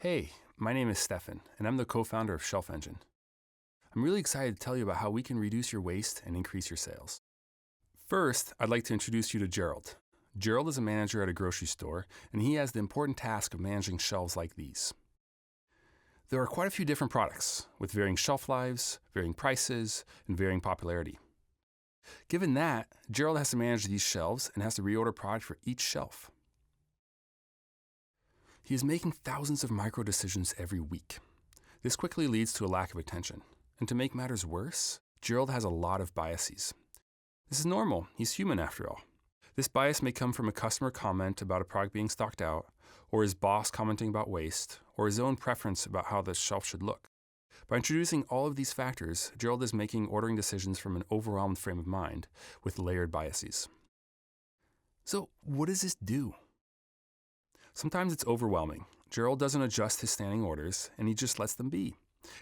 Hey, my name is Stefan, and I'm the co-founder of Shelf Engine. I'm really excited to tell you about how we can reduce your waste and increase your sales. First, I'd like to introduce you to Gerald. Gerald is a manager at a grocery store, and he has the important task of managing shelves like these. There are quite a few different products, with varying shelf lives, varying prices, and varying popularity. Given that, Gerald has to manage these shelves and has to reorder product for each shelf. He is making thousands of micro decisions every week. This quickly leads to a lack of attention. And to make matters worse, Gerald has a lot of biases. This is normal. He's human after all. This bias may come from a customer comment about a product being stocked out, or his boss commenting about waste, or his own preference about how the shelf should look. By introducing all of these factors, Gerald is making ordering decisions from an overwhelmed frame of mind with layered biases. So, what does this do? Sometimes it's overwhelming. Gerald doesn't adjust his standing orders, and he just lets them be.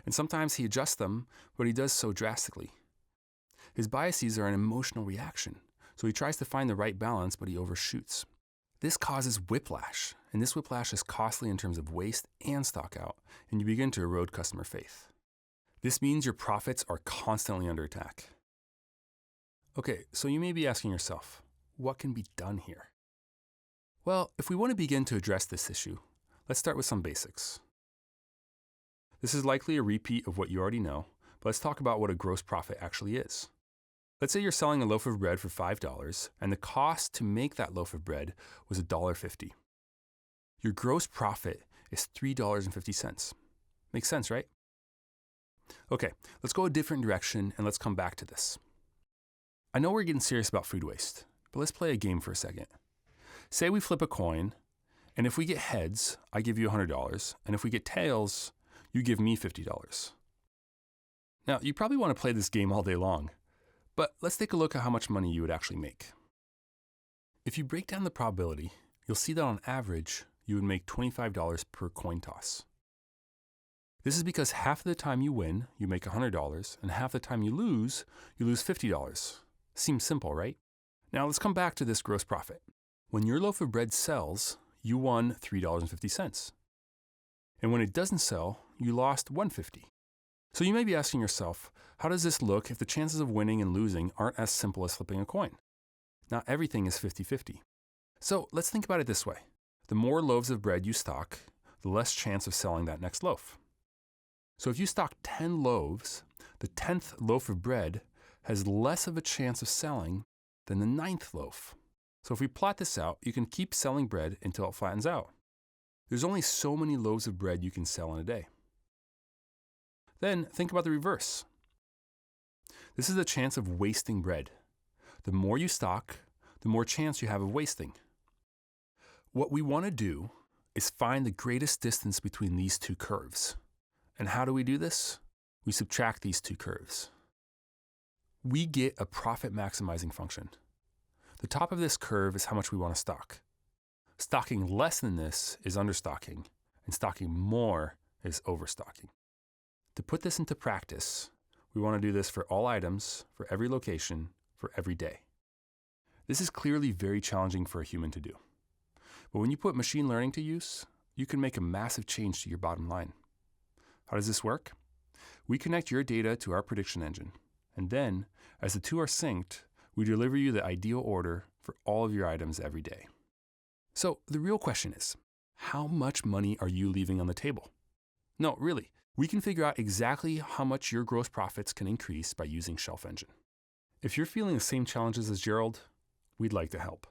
And sometimes he adjusts them, but he does so drastically. His biases are an emotional reaction, so he tries to find the right balance, but he overshoots. This causes whiplash, and this whiplash is costly in terms of waste and stock out, and you begin to erode customer faith. This means your profits are constantly under attack. Okay, so you may be asking yourself, what can be done here? Well, if we want to begin to address this issue, let's start with some basics. This is likely a repeat of what you already know, but let's talk about what a gross profit actually is. Let's say you're selling a loaf of bread for $5, and the cost to make that loaf of bread was $1.50. Your gross profit is $3.50. Makes sense, right? Okay, let's go a different direction and let's come back to this. I know we're getting serious about food waste, but let's play a game for a second. Say we flip a coin, and if we get heads, I give you $100, and if we get tails, you give me $50. Now, you probably want to play this game all day long, but let's take a look at how much money you would actually make. If you break down the probability, you'll see that on average, you would make $25 per coin toss. This is because half of the time you win, you make $100, and half the time you lose $50. Seems simple, right? Now let's come back to this gross profit. When your loaf of bread sells, you won $3.50. And when it doesn't sell, you lost $1.50. So you may be asking yourself, how does this look if the chances of winning and losing aren't as simple as flipping a coin? Not everything is 50-50. So let's think about it this way. The more loaves of bread you stock, the less chance of selling that next loaf. So if you stock 10 loaves, the 10th loaf of bread has less of a chance of selling than the 9th loaf. So if we plot this out, you can keep selling bread until it flattens out. There's only so many loaves of bread you can sell in a day. Then think about the reverse. This is the chance of wasting bread. The more you stock, the more chance you have of wasting. What we want to do is find the greatest distance between these two curves. And how do we do this? We subtract these two curves. We get a profit maximizing function. The top of this curve is how much we want to stock. Stocking less than this is understocking, and stocking more is overstocking. To put this into practice, we want to do this for all items, for every location, for every day. This is clearly very challenging for a human to do. But when you put machine learning to use, you can make a massive change to your bottom line. How does this work? We connect your data to our prediction engine, and then, as the two are synced, we deliver you the ideal order for all of your items every day. So the real question is, how much money are you leaving on the table? No, really, we can figure out exactly how much your gross profits can increase by using Shelf Engine. If you're feeling the same challenges as Gerald, we'd like to help.